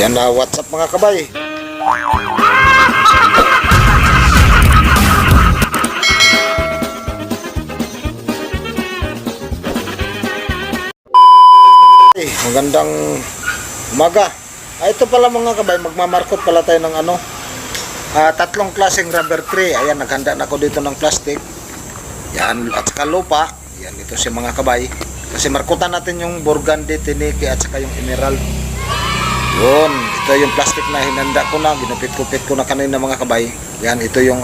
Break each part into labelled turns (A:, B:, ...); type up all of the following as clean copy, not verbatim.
A: Yan na, what's up mga kabay? Magandang umaga. Ito pala mga kabay, magmamarkot pala tayo ng tatlong klaseng rubber tree. Ayan, naghanda na ako dito ng plastic. Yan, at saka lupa. Yan, ito si mga kabay. Kasi markutan natin yung burgundy, tiniki at saka yung emerald. Yun, ito yung plastic na hinanda ko na, ginupit-kupit ko na kanina mga kabay. Yan, ito yung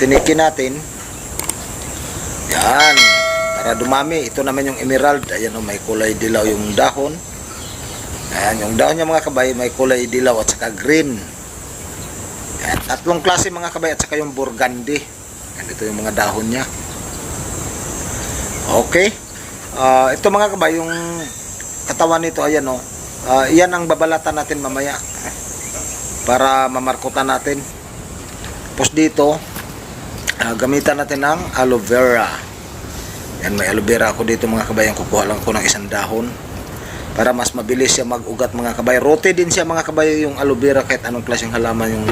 A: tiniki natin. Yan, para dumami. Ito naman yung emerald. Ayan, may kulay dilaw yung dahon. Ayan, yung dahon niya mga kabay, may kulay dilaw at saka green. Yan, tatlong klase mga kabay at saka yung burgundy. Yan, ito yung mga dahon niya. Okay. Ito mga kabay, yung katawan nito, ayan o. Yan ang babalatan natin mamaya para mamarkutan natin. Tapos dito, gamitan natin ng aloe vera. Yan, may aloe vera ako dito mga kabay. Kukuha lang ko ng isang dahon para mas mabilis siya mag-ugat mga kabay. Rote din siya mga kabay yung aloe vera, kahit anong klaseng halaman yung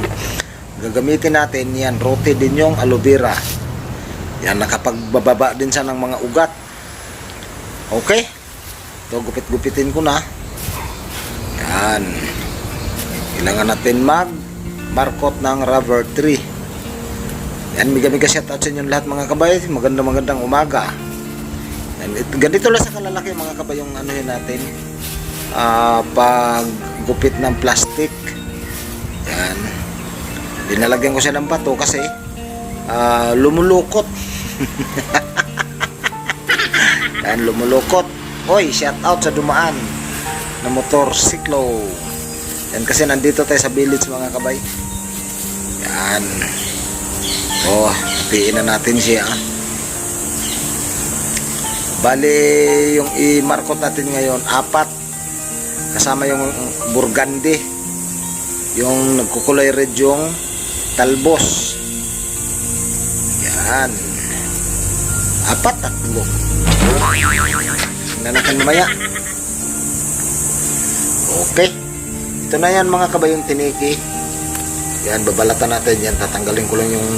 A: gagamitin natin. Yan, rote din yung aloe vera. Yan, nakapagbababa din siya ng mga ugat. Okay, ito gupit-gupitin ko na. Yan, kailangan natin mag-markot ng rubber tree. Yan, miga-miga shout out sa inyo lahat mga kabay. Magandang umaga. Yan, ganito lang sa kalalaki mga kabay yung natin, paggupit ng plastic. Yan, dinalagyan ko siya ng bato kasi lumulukot. Yan, lumulukot. Hoy, shout out sa dumaan na motorsiklo. Yan, kasi nandito tayo sa village mga kabay. Yan. So, hatiin na natin siya. Bali, yung i-markot natin ngayon, 4. Kasama yung burgundy. Yung nagkukulay red yung talbos. Yan. 4, 3. Tingnan natin mamaya. Okay. Ito na yan mga kabay yung tiniki. Yan, babalatan natin yan. Tatanggalin ko lang yung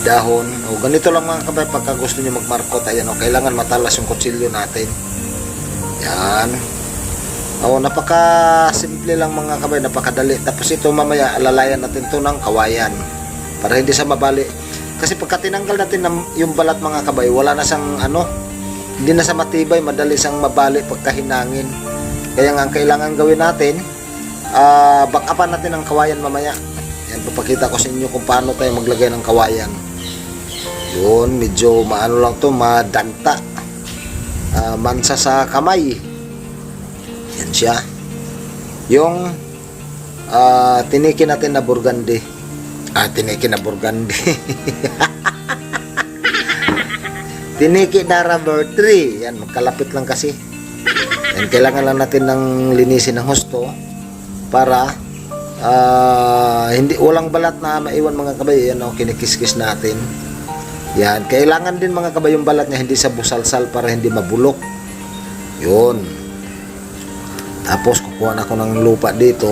A: dahon. O, ganito lang mga kabay pagka gusto nyo magmarkot. Ayan, o, kailangan matalas yung kutsilyo natin. Yan. O, napaka-simple lang mga kabay. Napakadali. Tapos ito mamaya, alalayan natin to ng kawayan. Para hindi sa mabali. Kasi pagka tinanggal natin yung balat mga kabay, wala na siyang hindi na sa matibay, madali siyang mabali pagka hinangin. Kaya nga ang kailangan gawin natin, backupan natin ang kawayan mamaya. Yan, papakita ko sa inyo kung paano tayo maglagay ng kawayan. Yun, medyo maano lang to, madanta. Mansa sa kamay. Yan siya. Yung tiniki natin na burgundy. Tiniki na burgundy. Tiniki na rubber tree. Yan, magkalapit lang kasi. Yan, kailangan lang natin ng linisin ng husto para walang balat na maiwan mga kabay. Yan, kinikis-kis natin. Yan, kailangan din mga kabay yung balat niya hindi sa busalsal para hindi mabulok. Yun. Tapos kukuha na ako ng lupa dito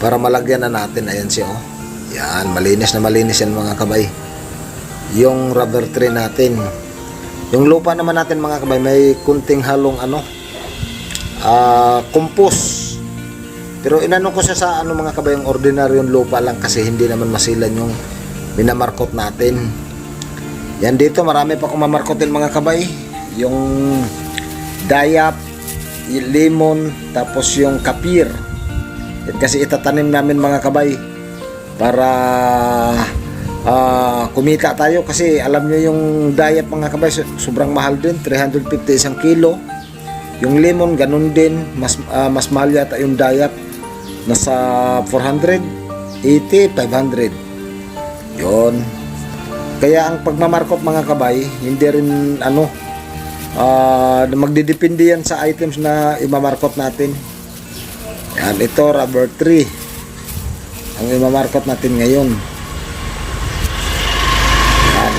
A: para malagyan na natin. Ayan siya, oh. Yan, malinis na malinis yan mga kabay. Yung rubber tree natin. Yung lupa naman natin mga kabay, may kunting halong compost. Pero inano ko siya sa mga kabay, yung ordinaryong lupa lang kasi hindi naman masilan yung minamarkot natin. Yan, dito marami pa akong mamarkotin mga kabay. Yung dayap, yung lemon, tapos yung kapir. Yan, kasi itatanim namin mga kabay para kumita tayo. Kasi alam nyo yung dayap mga kabay, sobrang mahal din, 350 isang kilo. Yung lemon ganun din, mas mahal yata yung dayap, nasa 480, 500. Yun, kaya ang pagmamarkot mga kabay, hindi rin magdidepende yan sa items na imamarkot natin. Yan, ito rubber tree ang imamarkot natin ngayon. Yan.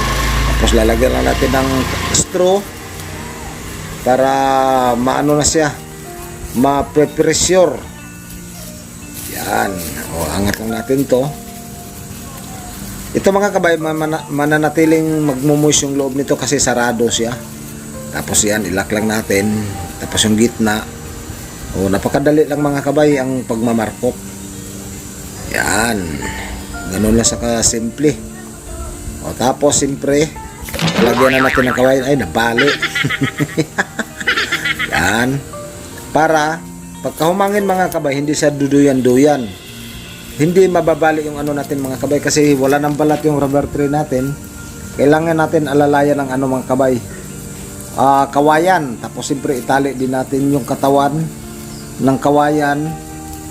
A: Tapos lalagyan lang natin ng straw para maano na siya, ma-pressure Yan. O, angat lang natin to. Ito mga kabay, mananatiling magmumush yung loob nito kasi sarado siya. Tapos yan, ilak lang natin. Tapos yung gitna. O, napakadali lang mga kabay ang pagmamarkot. Yan. Ganun lang sa kasimple. O, tapos siyempre, lagyan na natin ng kawayan. Ay, nabali. Yan. Para, pagka humangin mga kabay, hindi siya duduyan-duyan. Hindi mababali yung ano natin mga kabay kasi wala nang balat yung rubber tree natin. Kailangan natin alalayan ng ano mga kabay, kawayan. Tapos siyempre itali din natin yung katawan ng kawayan,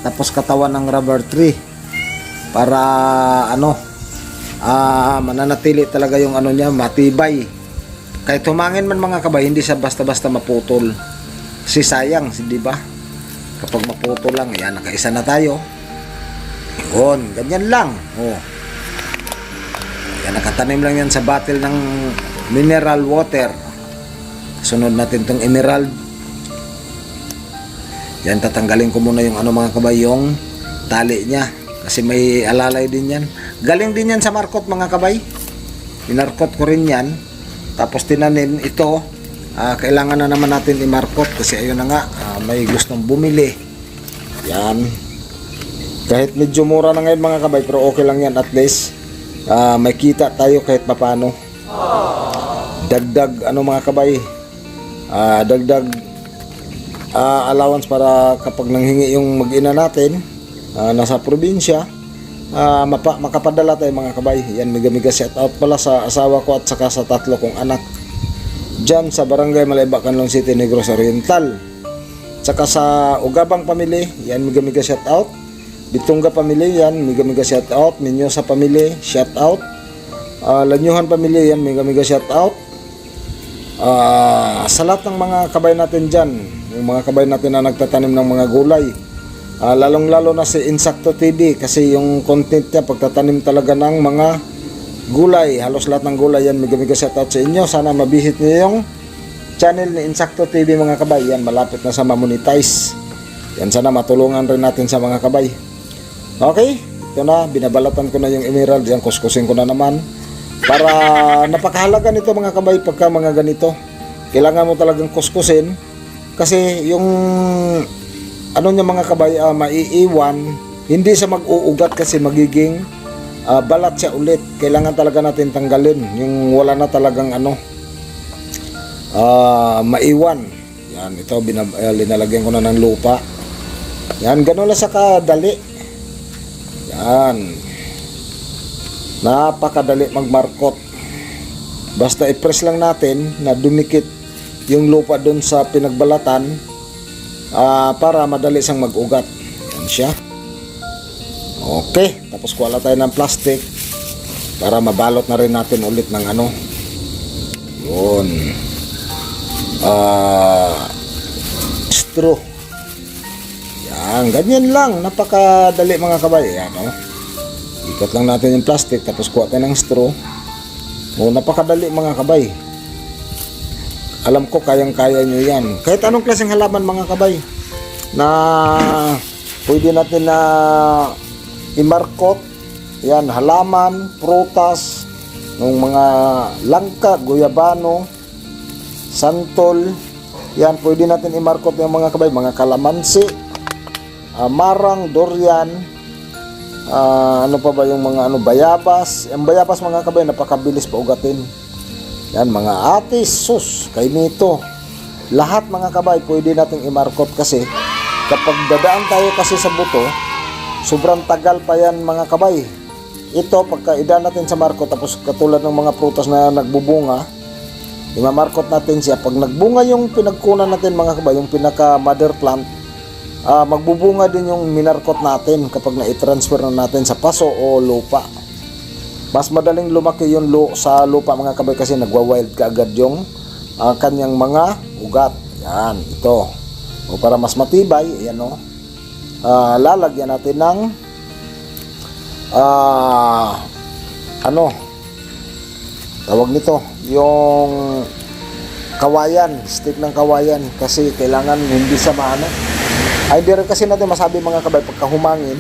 A: tapos katawan ng rubber tree para ano, mananatili talaga yung ano niya, matibay. Kahit humangin man mga kabay, hindi siya basta-basta maputol. Kasi sayang, di ba? Kapag maputol lang, ayan, nakaisa na tayo. Yun, ganyan lang. Oh. Yan, nakatanim lang yan sa bottle ng mineral water. Sunod natin tong emerald. Yan, tatanggalin ko muna yung ano mga kabay, yung tali niya. Kasi may alalay din yan. Galing din yan sa markot mga kabay. Minarkot ko rin yan. Tapos tinanim ito. Kailangan na naman natin i-markot kasi ayun na nga, may gustong bumili. Yan. Kahit medyo mura na ngayon mga kabay, pero okay lang yan, at least may kita tayo kahit papano. Dagdag ano mga kabay, dagdag allowance para kapag nanghingi yung mag-ina natin nasa probinsya, makapadala tayo mga kabay. Yan, mega shout out pala sa asawa ko at saka sa 3 kong anak dyan sa Barangay Malayba, Canlon City, Negros Oriental. Saka sa Ugabang Family, yan, mega shout out. Bitungga Family, yan, mega shout out. Minyosa Family, shout out. Lanyuhan Family, yan, mega shout out. Sa lahat ng mga kabay natin dyan, yung mga kabay natin na nagtatanim ng mga gulay, lalong lalo na si Insakto TV, kasi yung content niya pagtatanim talaga ng mga gulay, halos lahat ng gulay, yan, mega shout out sa inyo. Sana mabihit niyo yung channel ni Insakto TV mga kabay. Yan, malapit na sa mamonetize. Yan, sana matulungan rin natin sa mga kabay. Okay, ito na, binabalatan ko na yung emerald. Yan, kuskusin ko na naman. Para napakahalaga nito mga kabay pagka mga ganito. Kailangan mo talagang kuskusin. Kasi yung ano niya mga kabay, maiiwan. Hindi siya mag-uugat kasi magiging balat siya ulit. Kailangan talaga natin tanggalin. Yung wala na talagang ano, maiwan. Yan, ito, linalagyan ko na ng lupa. Yan, gano'n lang sa kadali. Yan. Napakadali magmarkot. Basta i-press lang natin na dumikit yung lupa doon sa pinagbalatan para madali siyang mag-ugat. Yan siya. Okay. Tapos kuha tayo ng plastic para mabalot na rin natin ulit ng ano. Yun. Straw. Yan, ganyan lang, napakadali mga kabay. Yan, oh. Ikot lang natin yung plastic, tapos kuha tayo ng straw. Napakadali mga kabay. Alam ko kayang-kaya nyo yan. Kahit anong klaseng halaman mga kabay na pwede natin na i-markot. Yan, halaman, prutas, ng mga langka, guyabano, santol. Yan, pwede natin i-markot yung mga kabay, mga kalamansi, marang, durian, ano pa ba yung mga ano, bayabas. Ang bayabas mga kabay, napakabilis pa ugatin. Yan, mga atis, sus, kainito. Lahat mga kabay, pwede nating i-markot kasi kapag dadaan tayo kasi sa buto, sobrang tagal pa yan mga kabay. Ito, pagka idaan natin sa markot, tapos katulad ng mga prutas na nagbubunga, i-markot natin siya. Pag nagbunga yung pinagkunan natin mga kabay, yung pinaka mother plant, magbubunga din yung minarkot natin kapag na-transfer na natin sa paso o lupa. Mas madaling lumaki yung sa lupa mga kabay kasi nagwa-wild ka agad yung kanyang mga ugat. Yan, ito. O para mas matibay, ayan o. Lalagyan natin ng ano tawag nito, yung kawayan, stick ng kawayan, kasi kailangan hindi sa maano, Ay, di rin kasi natin masabi mga kabay pagka humangin.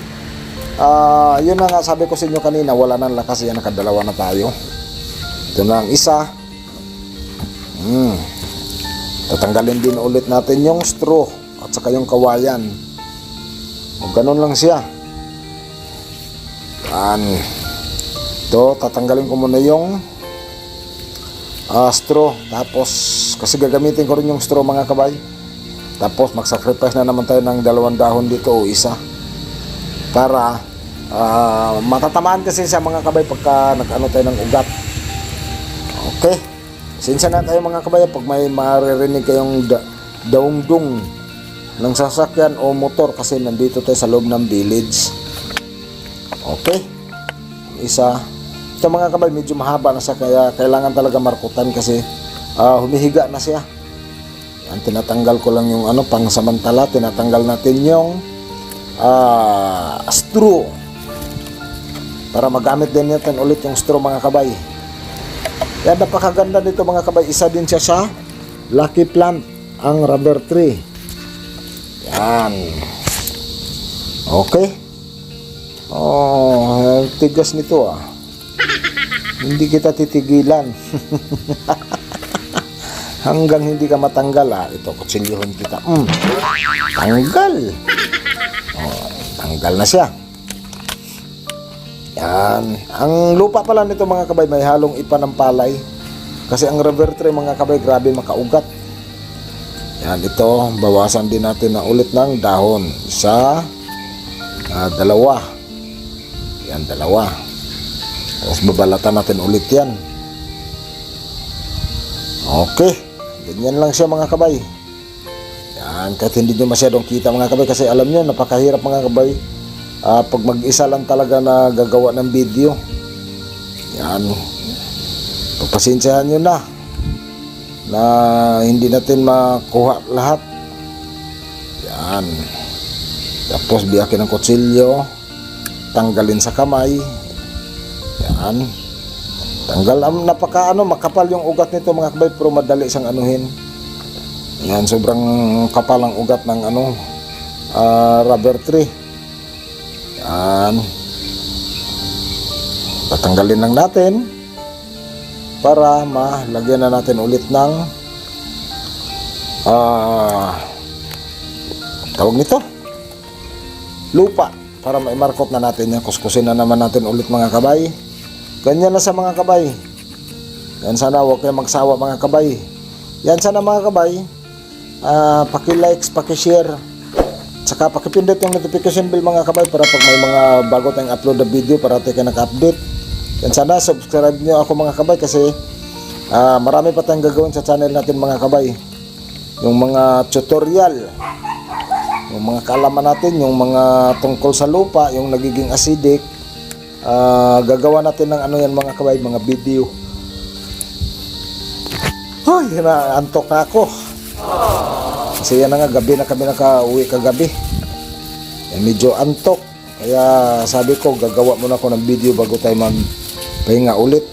A: Yun na nga sabi ko sa inyo kanina, wala nang lakas yan, nakadalawa na tayo. Ito na ang isa. Tatanggalin din ulit natin yung straw at saka yung kawayan. O ganun lang siya. Yan. Ito, tatanggalin ko muna yung straw. Tapos, kasi gagamitin ko rin yung straw mga kabay. Tapos, mag-sacrifice na naman tayo ng 2 dahon dito o isa. Para, matatamaan kasi sa mga kabay pagka nag-ano tayo ng ugat. Okay. Sinsa na tayo mga kabay pag may maririnig kayong daungdung ng sasakyan o motor kasi nandito tayo sa loob ng village. Okay. Isa. Ito mga kabay medyo mahaba na siya kaya kailangan talaga markutan kasi humihiga na siya. Yan, tinatanggal ko lang yung pang samantala. Tinatanggal natin yung straw para magamit din natin ulit yung straw mga kabay. Yan, napakaganda dito mga kabay. Isa din siya sa lucky plant, ang rubber tree. Yan. Okay. Tigas nito hindi kita titigilan. Hanggang hindi ka matanggal ito, kutsilyohin kita. Tanggal. Tanggal na siya. Yan. Ang lupa pala nito mga kabay may halong ipa ng palay. Kasi ang rubber tree mga kabay grabe makaugat. Yan, ito bawasan din natin na ulit ng dahon sa 2. Yan, 2. Tapos babalatan natin ulit yan. Okay. Ganyan lang siya mga kabay. Yan, kahit hindi nyo masyadong kita mga kabay kasi alam nyo napakahirap mga kabay pag mag-isa lang talaga na gagawa ng video. Yan, pagpasensyahan nyo na hindi natin makuha lahat. Yan, tapos biyakin ng kutsilyo, tanggalin sa kamay. Yan, tanggal. Makapal yung ugat nito mga kabay pero madali siyang anuhin. Yan, sobrang kapal ang ugat ng rubber tree. Yan, tatanggalin lang natin para malagyan na natin ulit ng tawag nito, lupa, para maimarkot na natin yan. Kuskusin na naman natin ulit mga kabay. Ganyan na sa mga kabay. Yan, sana huwag kayo magsawa mga kabay. Yan, sana mga kabay paki-likes, paki-share, saka pakipindot yung notification bell mga kabay para pag may mga bago tayong upload na video para tayo naka-update. Yan, sana subscribe nyo ako mga kabay kasi marami pa tayong gagawin sa channel natin mga kabay. Yung mga tutorial, yung mga kaalaman natin, yung mga tungkol sa lupa, yung nagiging acidic, gagawa natin ng yan mga kabay, mga video. Hoy, naantok na ako. Kasi yan na nga, gabi na kami nakauwi kagabi. Medyo antok. Kaya sabi ko, gagawa muna ako ng video bago tayo magpahinga ulit.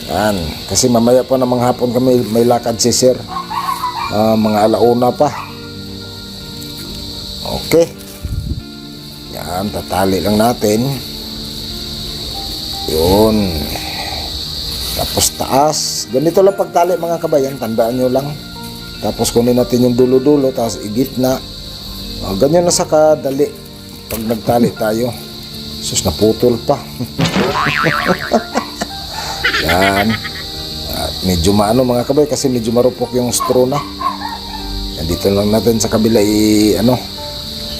A: Yan, kasi mamaya pa namang hapon kami may lakad si sir. Mga 1:00 pa. Okay. Yan, tatali lang natin. Yun. Tapos taas. Ganito lang pagtali mga kabayan. Tandaan nyo lang. Tapos kunin natin yung dulo-dulo. Tapos igitna. Ganyan na sa kadali. Pag nagtali tayo. Sus, naputol pa. Yan. Medyo maano mga kabay. Kasi medyo marupok yung straw na. Yan, dito lang natin sa kabila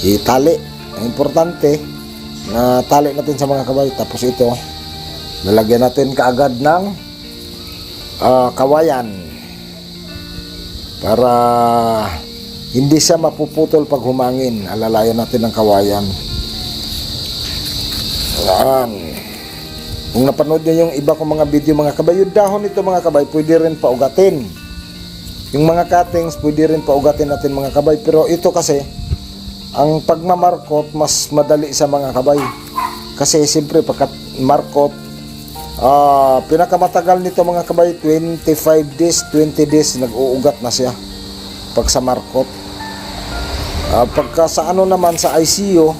A: itali. Ang importante na tali natin sa mga kabay. Tapos ito, lalagyan natin kaagad ng kawayan para hindi siya mapuputol pag humangin. Alalayan natin ng kawayan. Yan. Kung napanood nyo yung iba kong mga video mga kabay, yung dahon nito mga kabay pwede rin paugatin. Yung mga cuttings pwede rin paugatin natin mga kabay. Pero ito kasi ang pagmamarkot mas madali sa mga kabay. Kasi siyempre pagka markot, pinakamatagal nito mga kabay 25 days, 20 days nag-uugat na siya pag sa markot. Pagka sa ano naman sa ICU,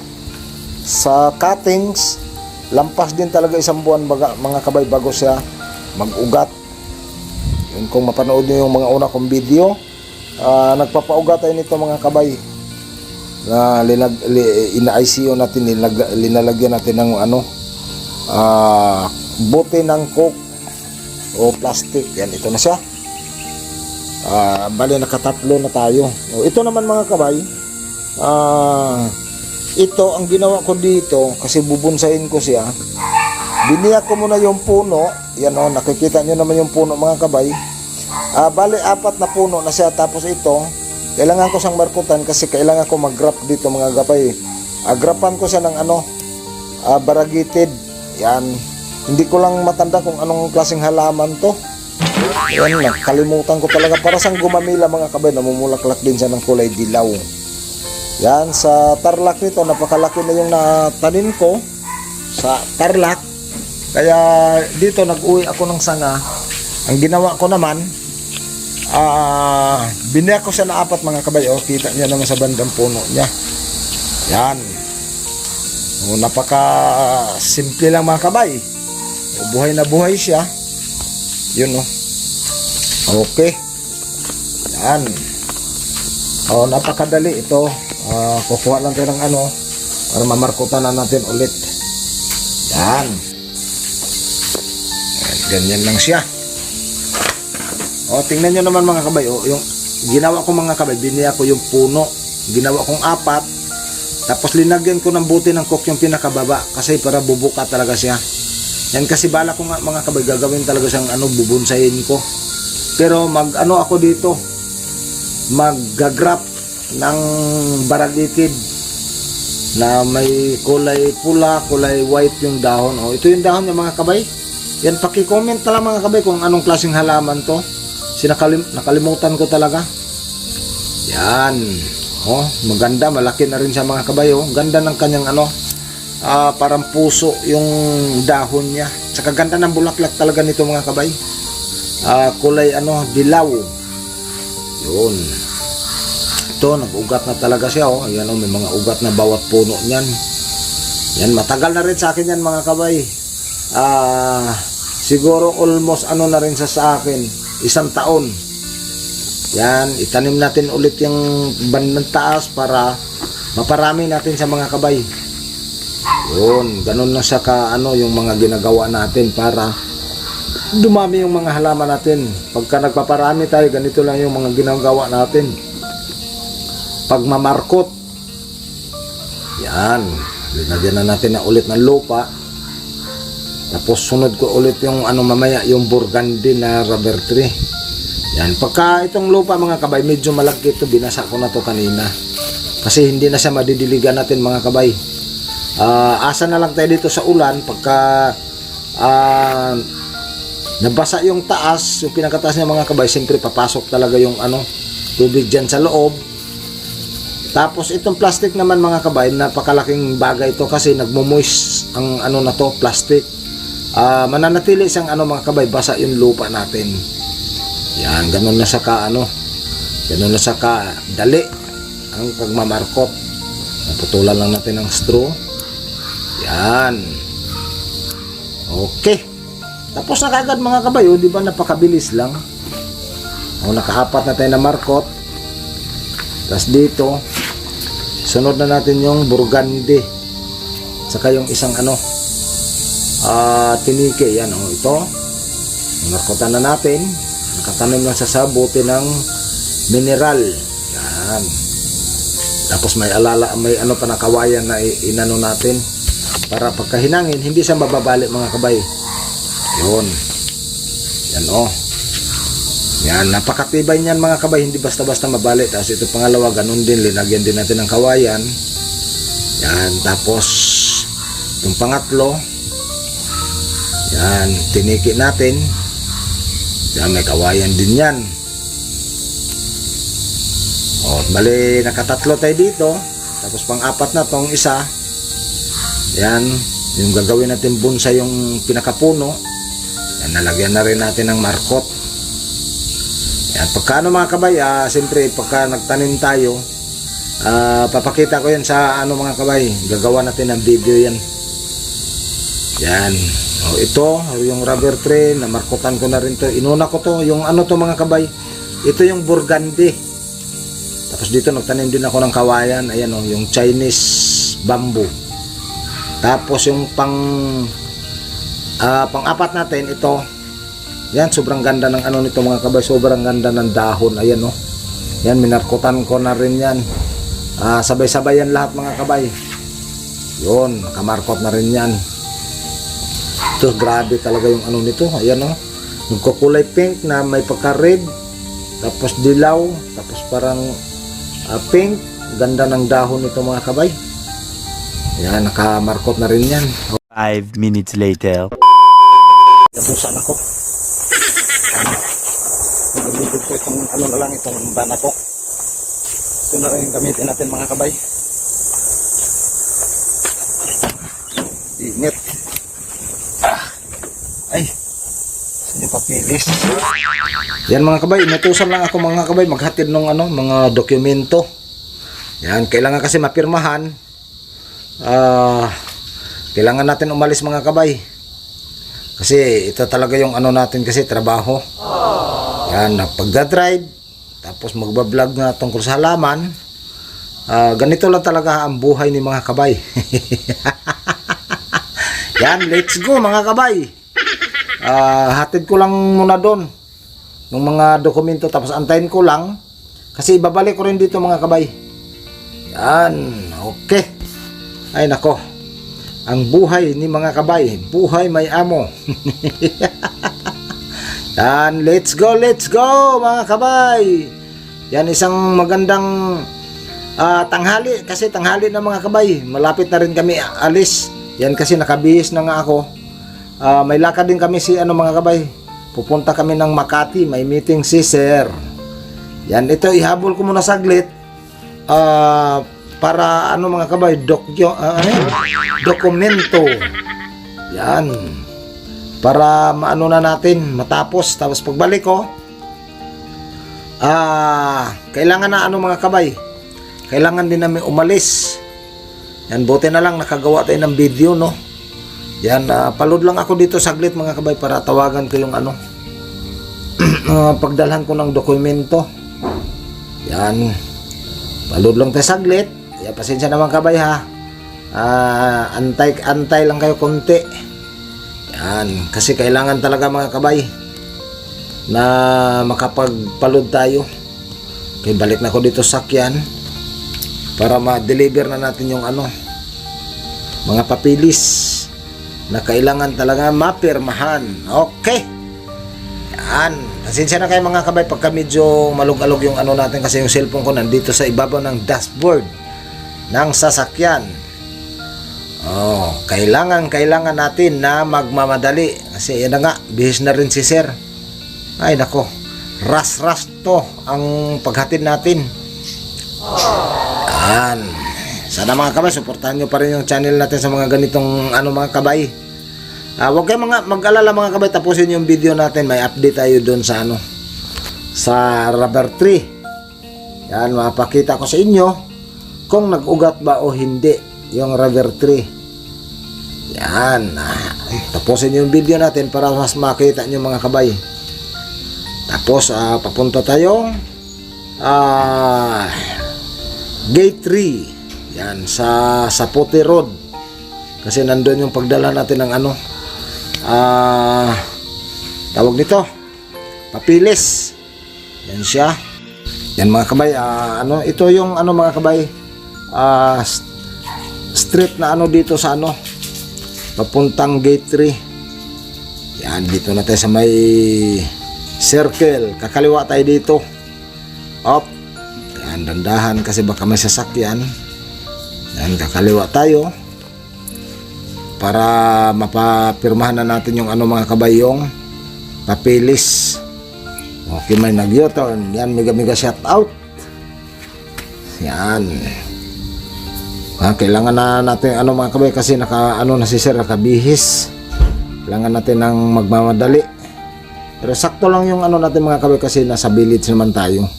A: sa cuttings, lampas din talaga isang buwan mga kabay bago siya mag-ugat. Yun, kung mapanood nyo yung mga una kong video, nagpapaugat tayo nito mga kabay na ina-ICU natin, linalagyan natin ng bote ng coke o plastic. Yan, ito na siya. Bali nakatatlo na tayo. Ito naman mga kabay, ito ang ginawa ko dito kasi bubunsayin ko siya. Biniyak ko muna yung puno. Yan nakikita nyo naman yung puno mga kabay. Bali 4 na puno na siya. Tapos ito, kailangan ko siyang markutan kasi kailangan ko mag-grap dito mga kabay. Grapan ko siya ng variegated. Yan. Hindi ko lang matanda kung anong klaseng halaman to. Yan, nakalimutan ko talaga. Para sang gumamila mga kabay, namumulaklak din siya ng kulay dilaw. Yan, sa tarlac nito, napakalaki na yung natanim ko sa tarlac. Kaya dito nag-uwi ako ng sanga. Ang ginawa ko naman, biniyak ko siya na 4 mga kabay. Kita niya naman sa bandang puno niya. Yan. Napaka simple lang mga kabay. Buhay na buhay siya. Yun Okay. Yan. Napakadali ito. Kukuha lang tayo ng para mamarkutan na natin ulit. Yan. Ganyan lang siya. Tingnan nyo naman mga kabay. Yung ginawa ko mga kabay, biniya ko yung puno. Ginawa kong 4. Tapos linagyan ko ng buti ng coke yung pinakababa. Kasi para bubuka talaga siya. Yan kasi bala ko nga mga kabay, gagawin talaga siyang bubunsayin ko. Pero ako dito, mag-grap ng variegated na may kulay pula, kulay white yung dahon. Ito yung dahon niya mga kabay. Yan, paki-comment na lang mga kabay kung anong klaseng halaman to. Nakalimutan ko talaga. Yan. Maganda, malaki na rin siya mga kabay. Ganda ng kanyang parang puso yung dahon niya. Tsaka ganda ng bulaklak talaga nito mga kabay. Kulay dilaw. Yun. Ito, nag-ugat na talaga siya. Ayan, may mga ugat na bawat puno niyan. Yan, matagal na rin sa akin yan mga kabay. Siguro almost na rin sa akin, 1 taon. Yan, itanim natin ulit yung bandang taas para maparami natin sa mga kabay. Yun, ganun na siya yung mga ginagawa natin para dumami yung mga halaman natin. Pagka nagpaparami tayo, ganito lang yung mga ginagawa natin. Pagmamarkot. Yan, linagyan na natin na ulit ng lupa. Tapos sunod ko ulit yung mamaya yung burgundy na rubber tree. Yan, pagka itong lupa mga kabay medyo malaki ito, binasa ko na to kanina kasi hindi na siya madidiligan natin mga kabay. Asa na lang tayo dito sa ulan pagka nabasa yung taas, yung pinakataas niya mga kabay. Siyempre papasok talaga yung tubig dyan sa loob. Tapos itong plastic naman mga kabay, napakalaking bagay ito kasi nagmo-moist ang na to, plastic. Mananatili siyang mga kabay, basa yung lupa natin. Yan, ganun na sa ganun na sa dali ang pagmamarkot. Naputulan lang natin ng straw. Yan. Okay. Tapos na kagad mga kabay, di ba napakabilis lang. Naka-4 na tayo na markot. Tapos dito, sunod na natin yung burgundy. Saka yung isang tinike. Yan ito. Markotan na natin. Nakatanim lang sa bote ng mineral. Yan. Tapos may pa na kawayan na inano natin para pagkahinangin hindi siya mababali mga kabay. Yun. Yan Yan, napakatibay niyan mga kabay, hindi basta-basta mabali. Tapos ito pangalawa, ganun din, linagyan din natin ng kawayan. Yan, tapos yung pangatlo, yan, tiniki natin. Yan, may kawayan din yan. Bali, nakatatlo tayo dito. Tapos pang-4 na tong isa. Yan, yung gagawin natin bonsai yung pinakapuno. Yan, nalagyan na rin natin ng markot. Yan, pagka mga kabay, siyempre pagka nagtanim tayo, Papakita ko yan sa ano mga kabay. Gagawa natin ng video yan. Yan. Ito, yung rubber tree, namarkutan ko na rin to. Inuna ko to, yung ano to mga kabay. Ito yung burgundy. Tapos dito nagtanim din ako ng kawayan. Ayan yung Chinese bamboo. Tapos yung pang-apat natin, ito. Yan, sobrang ganda ng ano nito mga kabay. Sobrang ganda ng dahon. Ayan Yan, minarkutan ko na rin yan. Sabay-sabay yan lahat mga kabay. Yun, nakamarkot na rin yan. Ito, grabe talaga yung ano nito. Ayan nagkukulay pink na may pagka-red. Tapos dilaw. Tapos parang pink. Ganda ng dahon nito mga kabay. Ayan, nakamarkot na rin yan.
B: 5 minutes later.
A: Nabusan ako. Gamitin ko itong ano na lang, itong bana ko. Ito na rin gamitin natin mga kabay. Init. Ay, hindi papilis. Yan mga kabay, inutusan lang ako mga kabay maghatid ng mga dokumento. Yan, kailangan kasi mapirmahan. Kailangan natin umalis mga kabay. Kasi ito talaga yung ano natin kasi trabaho. Yan, pagdadrive, tapos magbablog na tungkol sa halaman. Ganito lang talaga ang buhay ni mga kabay. Yan, let's go mga kabay. Hatid ko lang muna doon ng mga dokumento, tapos antayin ko lang kasi ibabalik ko rin dito mga kabay. Yan, okay. Ay nako, ang buhay ni mga kabay, buhay may amo. Yan, let's go mga kabay. Yan, isang magandang tanghali, kasi tanghali na mga kabay, malapit na rin kami alis. Yan, kasi nakabihis na nga ako. May lakad din kami mga kabay. Pupunta kami ng Makati, may meeting si Sir. Yan, ito ihabol ko muna saglit. Para mga kabay, dokumento. Yan. Para maano na natin, matapos. Tapos pagbalik ko, kailangan na mga kabay. Kailangan din namin umalis. Yan, buti na lang nakagawa tayo ng video, no? Yan, palud lang ako dito saglit mga kabay para tawagan ko yung pagdalhan ko ng dokumento. Yan. Palud lang tayo saglit. Kaya pasensya naman kabay ha. Antay lang kayo konti. Yan, kasi kailangan talaga mga kabay na makapagpalud tayo. Okay, balik na ako dito sa sakyan para ma-deliver na natin yung mga papilis na kailangan talaga mapirmahan. Okay. Yan. Pasensya na kayo mga kabay pagka medyo malug-alog yung natin kasi yung cellphone ko nandito sa ibabaw ng dashboard ng sasakyan. Kailangan natin na magmamadali kasi yan na nga, bihis na rin si Sir. Ay nako, ras to ang paghatid natin. Yan. Sana mga kabay, suportahan nyo pa rin yung channel natin sa mga ganitong mga kabay. Huwag kayo mag-alala mga kabay, tapusin yung video natin, may update tayo doon sa sa rubber tree. Yan, mapakita ko sa inyo kung nag-ugat ba o hindi yung rubber tree. Yan, tapusin yung video natin para mas makita nyo mga kabay. Tapos papunta tayo gate 3. Yan, sa Puti Road. Kasi nandun yung pagdala natin ng tawag nito, papilis. Yan siya. Yan mga kabay, ito yung mga kabay, street na dito sa papuntang gate 3. Yan, dito na tayo sa may circle. Kakaliwa tayo dito. Up. Yan, dandahan kasi baka may sasakyan. Yan, kakaliwa tayo para mapapirmahan na natin yung mga kabay, yung papilis. Okay, may nag-U-turn. Yan, mega shout out. Yan. Kailangan na natin mga kabay kasi na si Sir, nakabihis. Kailangan natin ng magmamadali. Pero sakto lang yung natin mga kabay kasi nasa village naman tayo.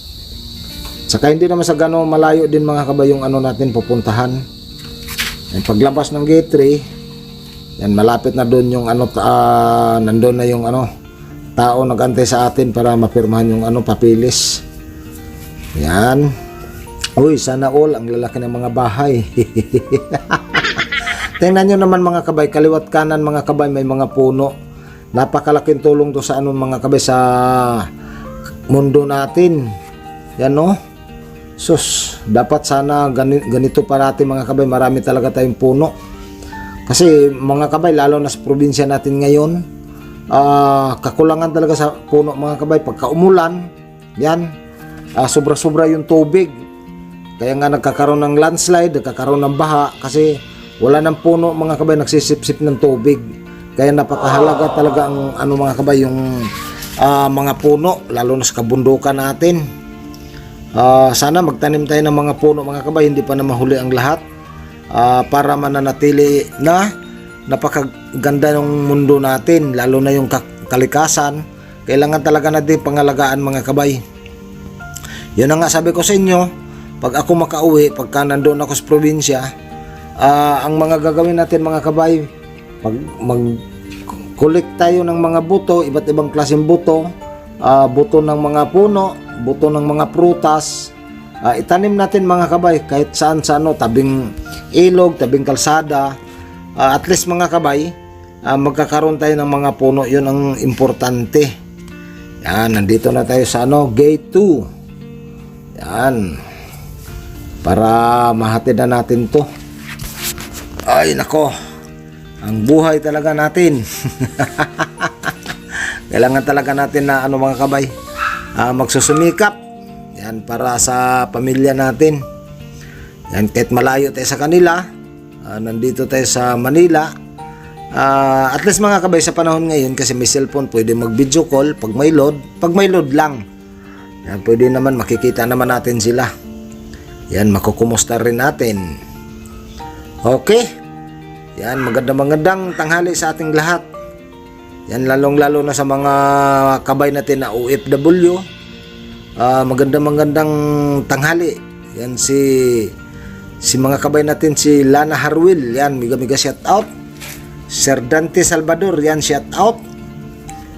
A: Saka hindi naman sa gano'ng malayo din mga kabay yung ano natin pupuntahan. Yan, paglabas ng gate 3, yan malapit na doon yung ano, nandun na yung ano, tao nagantay sa atin para mapirmahan yung ano, papilis. Yan. Uy, sana all ang lalaki ng mga bahay. Tingnan nyo naman mga kabay, kaliwat kanan mga kabay may mga puno. Napakalaking tulong to sa ano mga kabay sa mundo natin. Yan no. Sus, dapat sana ganito parati mga kabay, marami talaga tayong puno. Kasi mga kabay, lalo na sa probinsya natin ngayon, kakulangan talaga sa puno mga kabay. Pagka umulan, yan, sobra-sobra yung tubig. Kaya nga nagkakaroon ng landslide, nagkakaroon ng baha kasi wala ng puno mga kabay, nagsisip-sip ng tubig. Kaya napakahalaga talaga ang ano mga kabay, yung mga puno, lalo na sa kabundukan natin. Sana magtanim tayo ng mga puno mga kabay, hindi pa na mahuli ang lahat, para mananatili na napakaganda ng mundo natin, lalo na yung kalikasan. Kailangan talaga natin pangalagaan mga kabay. Yun na nga sabi ko sa inyo, pag ako makauwi, pagka nandoon ako sa probinsya, ang mga gagawin natin mga kabay, mag-collect tayo ng mga buto, iba't ibang klaseng buto, buto ng mga puno, buto ng mga prutas, itanim natin mga kabay kahit saan sa ano, tabing ilog, tabing kalsada, at least mga kabay, magkakaroon tayo ng mga puno. Yun ang importante. Yan, nandito na tayo sa ano, gate 2. Yan, para mahatid na natin to. Ay nako, ang buhay talaga natin. Kailangan talaga natin na ano mga kabay, magsusumikap yan para sa pamilya natin. Yan, kahit malayo tayo sa kanila, nandito tayo sa Manila, at least mga kabay sa panahon ngayon kasi may cellphone, pwede mag video call pag may load lang. Yan, pwede naman makikita naman natin sila. Yan, makukumusta rin natin. Okay, yan, magandang tanghali sa ating lahat. Yan, lalong-lalo na sa mga kabay natin na OFW. Magandang tanghali. Yan si mga kabay natin, si Lana Harwil, yan, miga shout out. Sir Dante Salvador, yan, shout out.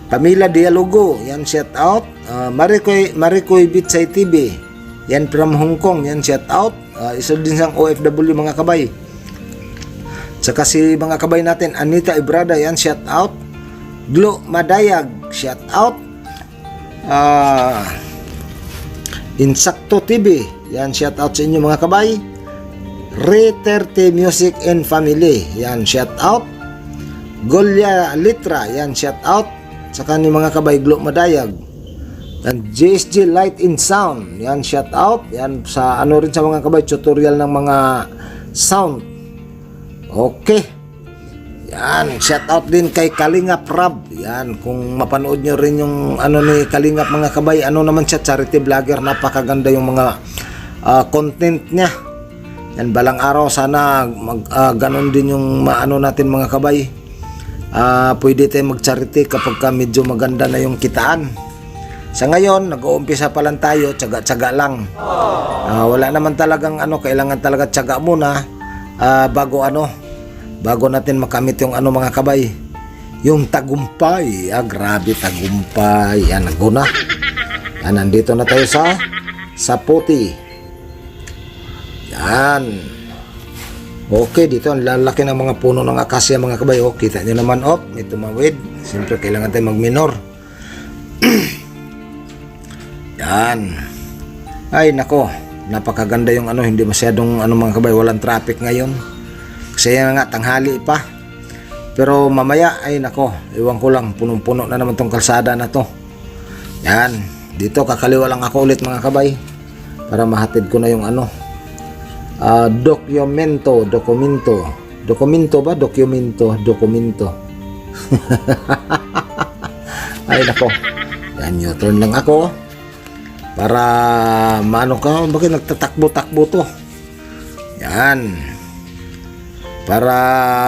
A: Camila Dialogo, yan, shout out. Maricoy Bitsay TV, yan, from Hong Kong, yan, shout out. Isa din siyang OFW mga kabay. Saka si mga kabay natin, Anita Ibrada, yan, shout out. Glo Madayag, shout out. Insakto TV, yan, shout out sa inyo mga kabay. Re30 Music and Family, yan, shout out. Golya Litra, yan, shout out. Saka ni mga kabay, Glo Madayag. Yan, JSG Light and Sound, yan, shout out. Yan, sa ano rin sa mga kabay, tutorial ng mga sound. Okay. Yan, shout out din kay Kalingap Rab. Yan, kung mapanood nyo rin yung ano ni Kalingap mga kabay, ano naman siya, charity vlogger, napakaganda yung mga content niya. Yan, balang araw sana ganon din yung maano natin mga kabay. Pwede tayo mag-charity kapag medyo maganda na yung kitaan. Sa ngayon, nag-uumpisa pa lang tayo, tsaga-tsaga lang. Wala naman talagang ano, kailangan talaga tsaga muna bago natin makamit yung ano mga kabay, yung tagumpay. Grabe, tagumpay. Yan, naguna. Yan, nandito na tayo sa puti. Yan. Okay, dito ang lalaki ng mga puno ng akasya mga kabay. Kita nyo naman, may tumawid. Siyempre kailangan tayo mag-minor. Yan. Ay nako, napakaganda yung ano, hindi masyadong ano mga kabay, walang traffic ngayon. Kasi nga tanghali pa. Pero mamaya, ay nako, iwan ko lang, punong-puno na naman tong kalsada na to. Yan, dito kakaliwa lang ako ulit mga kabay para mahatid ko na yung ano, dokumento. Ay nako, yan, U-turn lang ako para maano ka, bakit nagtatakbo-takbo to. Yan, para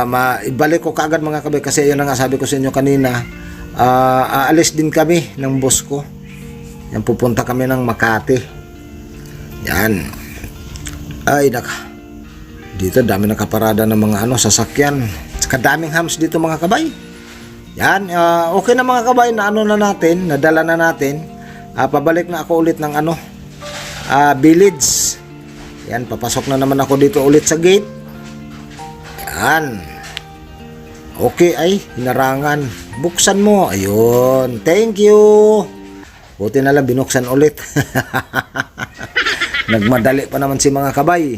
A: maibalik ko kaagad mga kabay, kasi yun na nga sabi ko sa inyo kanina, aalis din kami ng boss ko. Yan, pupunta kami ng Makati. Yan. Ay, dito dami nakaparada ng mga sasakyan. Saka daming hams dito mga kabay. Yan, okay na mga kabay na na natin, nadala na natin. Pabalik na ako ulit ng village. Yan, papasok na naman ako dito ulit sa gate. Yan. Okay, ay, hinarangan. Buksan mo. Ayun, thank you. Buti na lang binuksan ulit. Nagmadali pa naman si mga kabay.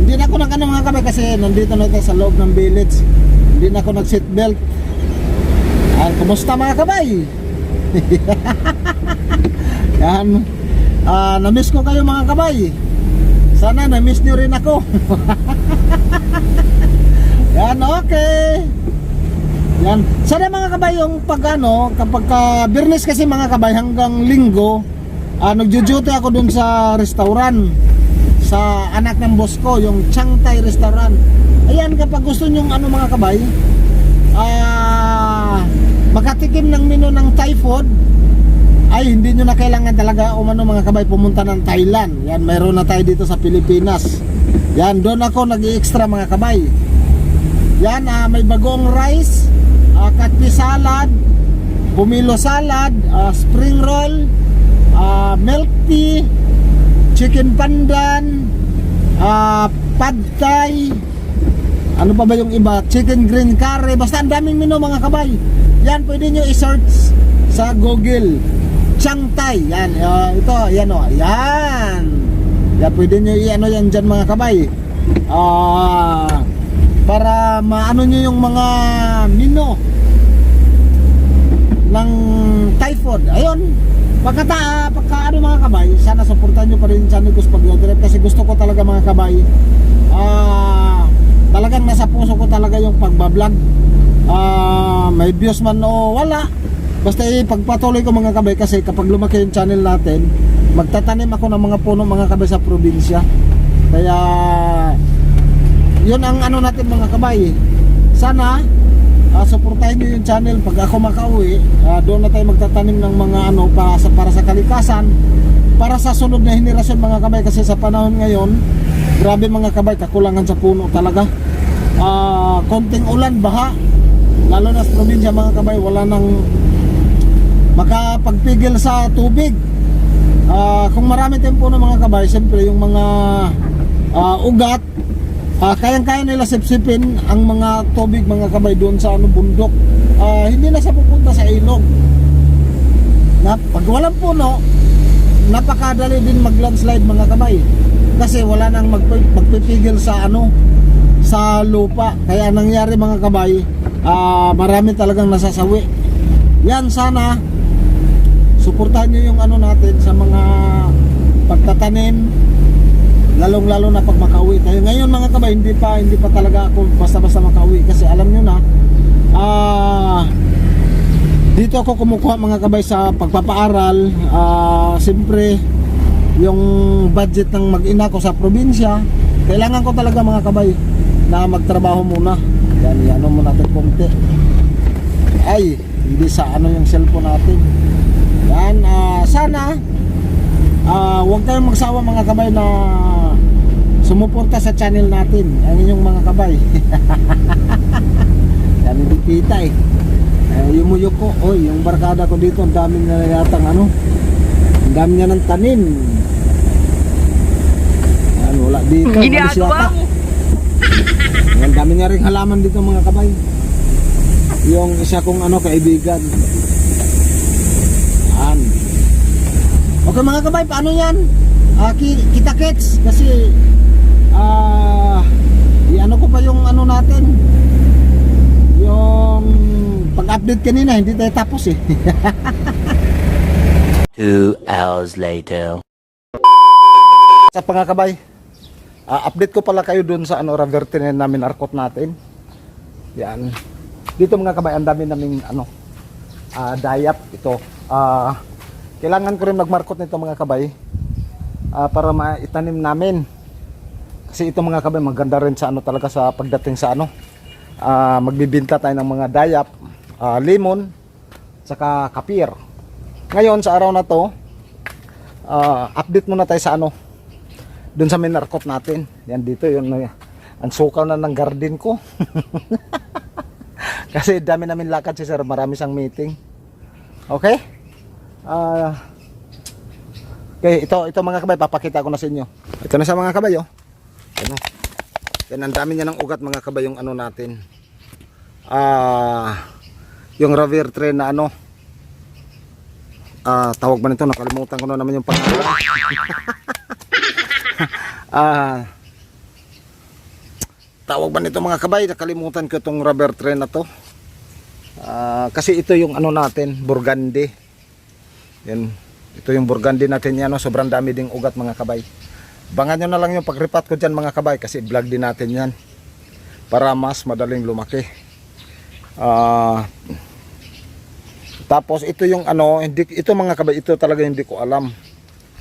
A: Hindi na ako mga kabay kasi nandito na tayo sa loob ng village. Hindi na ako nag-seatbelt. Kumusta mga kabay? Yan. Na-miss ko kayo mga kabay. Sana na-miss nyo rin ako. Yan, okay. Yan. Sana mga kabay yung kapag Biyernes kasi mga kabay hanggang Linggo, nagjo-duty ako dun sa restaurant sa anak ng boss ko, yung Chang Thai restaurant. Ayan, kapag gusto nyo mga kabay, makatikim ng menu ng Thai food, ay hindi nyo na kailangan talaga mga kabay pumunta ng Thailand. Yan, mayroon na tayo dito sa Pilipinas. Yan, doon ako nag-i-extra mga kabay. Yan, may bagong rice, katpi salad, pumilo salad, spring roll, milk tea, chicken pandan, pad thai, ano pa ba yung iba, chicken green curry. Basta ang daming menu mga kabay. Yan, pwede nyo i-search sa Google, Chang Thai. Yan, ito, yan o, yan. Yan, pwede nyo yan dyan mga kabay. Para maano nyo yung mga menu ng Thai food. Ayun, pagka mga kabay, sana supportan nyo pa rin channel ko sa Pagdodrep kasi gusto ko talaga mga kabay, talagang nasa puso ko talaga yung pagbablog. May views man o wala, basta pagpatuloy ko mga kabay kasi kapag lumaki yung channel natin, magtatanim ako ng mga puno mga kabay sa probinsya. Kaya yun ang natin mga kabay. Sana suportahin nyo yung channel. Pag ako makauwi, doon na tayo magtatanim ng mga para sa kalikasan, para sa sunod na henerasyon mga kabay. Kasi sa panahon ngayon, grabe mga kabay, kakulangan sa puno talaga. Konting ulan, baha, lalo na sa probinsya mga kabay, wala nang makapagpigil sa tubig. Kung marami tayong puno mga kabay, siyempre yung mga ugat, kayang-kaya nila sipsipin ang mga tubig mga kabay doon sa bundok. Hindi na siya pupunta sa ilog. Pag walang puno, napakadali din mag-landslide mga kabay. Kasi wala nang magpipigil sa sa lupa. Kaya nangyari mga kabay, marami talagang nasasawi. Yan, sana suportahan nyo yung natin sa mga pagtatanim, lalong-lalo na pag makauwi tayo. Ngayon mga kabay, hindi pa talaga ako basta-basta makauwi kasi alam nyo na, dito ako kumukuha mga kabay sa pagpapaaral. Siyempre yung budget ng mag-ina ko sa probinsya, kailangan ko talaga mga kabay na magtrabaho muna. Yan, muna natin konti. Ay, hindi sa yung cellphone natin. Yan, sana huwag kayong magsawa mga kabay na sumuporta sa channel natin, ang inyong mga kabay. Yan, hindi kita yung muyo ko, yung barkada ko dito, ang dami na yatang ang dami niya ng tanim. Yan, wala dito, malis yata. Ang dami nga rin halaman dito mga kabay. Yung isa kong kaibigan. Yan. Okay mga kabay, paano yan? Kita kits kasi ko pa yung natin, yung pag-update kanina, hindi tayo tapos
B: 2 hours later.
A: Sa mga kabay, update ko pala kayo dun sa Ravertine namin arkot natin. Yan. Dito mga kabay, ang dami naming dayap ito. Kailangan ko rin magmarkot nito mga kabay, para maitanim namin. Kasi ito mga kabay, maganda rin sa talaga sa pagdating sa magbibinta tayo ng mga dayap, lemon, saka kapir. Ngayon sa araw na to, update muna tayo sa ano, dun sa minarkot natin. Yan dito, yun, ang sukaw na ng garden ko. Kasi dami namin lakad si sir, marami siyang meeting. Okay? Okay, ito mga kabay, papakita ko na sa inyo. Ito na sa mga kabay, oh. Ano? Yan, ang dami niya ng ugat mga kabay, yung ano natin. Yung Ravier tray na ano. Tawag ba nito? Nakalimutan ko na naman yung pangalan. Tawag ba nito mga kabay? Nakalimutan ko itong rubber tray na to. Kasi ito yung ano natin, burgundy. Yan. Ito yung burgundy natin yan. No? Sobrang dami ding ugat mga kabay. Bangan nyo na lang yung pagripat ko dyan mga kabay. Kasi vlog din natin yan. Para mas madaling lumaki. Tapos ito yung ano, ito mga kabay, ito talaga hindi ko alam.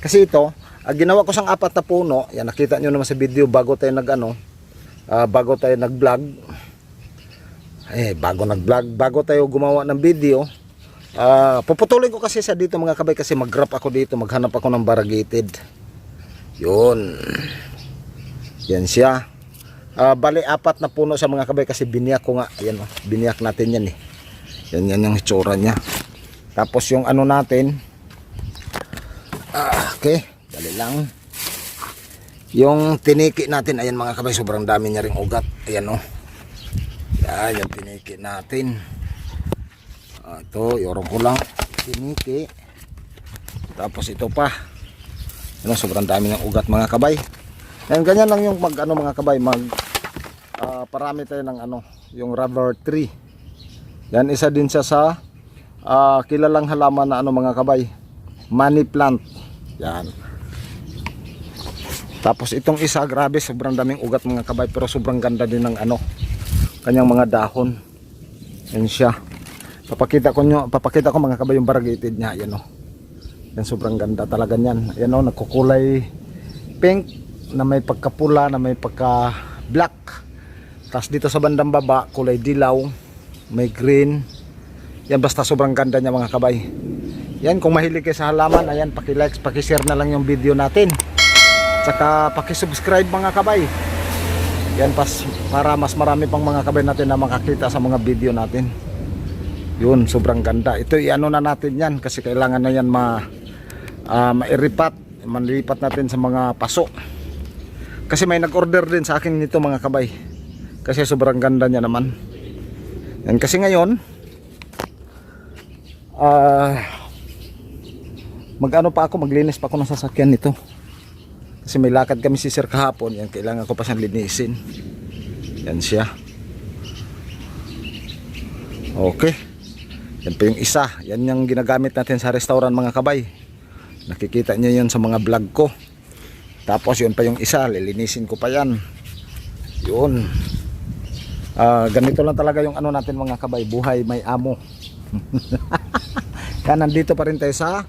A: Kasi ito, ginawa ko sang 4 na puno. Yan, nakita nyo naman sa video bago tayo bago tayo nag-vlog. Bago tayo gumawa ng video, puputulin ko kasi sa dito mga kabay kasi mag-grab ako dito, maghanap ako ng variegated. Yun. Yan siya. Bali 4 na puno sa mga kabay kasi biniyak ko nga. Ayan, biniyak natin yan eh. Yan yung itsura niya. Tapos yung ano natin, okay, dali lang. Yung tiniki natin, ayan mga kabay, sobrang dami niya ring ugat. Ayan o. Yan, yung tiniki natin. Ito, yorong ko lang. Tiniki. Tapos ito pa. Ano, sobrang dami ng ugat mga kabay. Yan, ganyan lang yung mga kabay, parami tayo ng ano, yung rubber tree. Yan, isa din siya sa kilalang halaman na ano mga kabay, money plant. Yan. Tapos itong isa, grabe, sobrang daming ugat mga kabay, pero sobrang ganda din ng ano, kanyang mga dahon. Yan siya. Papakita ko mga kabay yung variegated niya. Yan o. Yan, sobrang ganda talaga niyan. Yan o, nagkukulay pink na may pagkapula, na may pagka black. Tapos dito sa bandang baba, kulay dilaw, may green. Yan, basta sobrang ganda niya mga kabay. Yan, kung mahilig kayo sa halaman, ayan, paki-like, paki-share na lang yung video natin. Saka paki-subscribe mga kabay. Yan, para mas marami pang mga kabay natin na makakita sa mga video natin. Yun, sobrang ganda. Ito i-ano na natin yan kasi kailangan na yan manlipat natin sa mga paso. Kasi may nag-order din sa akin nito mga kabay. Kasi sobrang ganda niya naman. Yan, kasi ngayon maglinis pa ako ng sasakyan nito. Kasi may lakad kami si sir kahapon. Yan, kailangan ko pa siyang linisin. Yan siya. Okay. Yan pa yung isa. Yan yung ginagamit natin sa restaurant mga kabay. Nakikita nyo yun sa mga vlog ko. Tapos yun pa yung isa. Lilinisin ko pa yan. Yun. Ganito lang talaga yung ano natin mga kabay. Buhay may amo. Kaya nandito pa rin tayo sa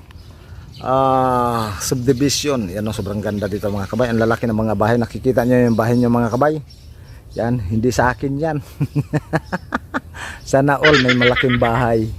A: subdivision. Yan o, sobrang ganda dito mga kabay. Ang lalaki ng mga bahay. Nakikita nyo yung bahay nyo mga kabay. Yan, hindi sa akin yan. Sana all may malaking bahay.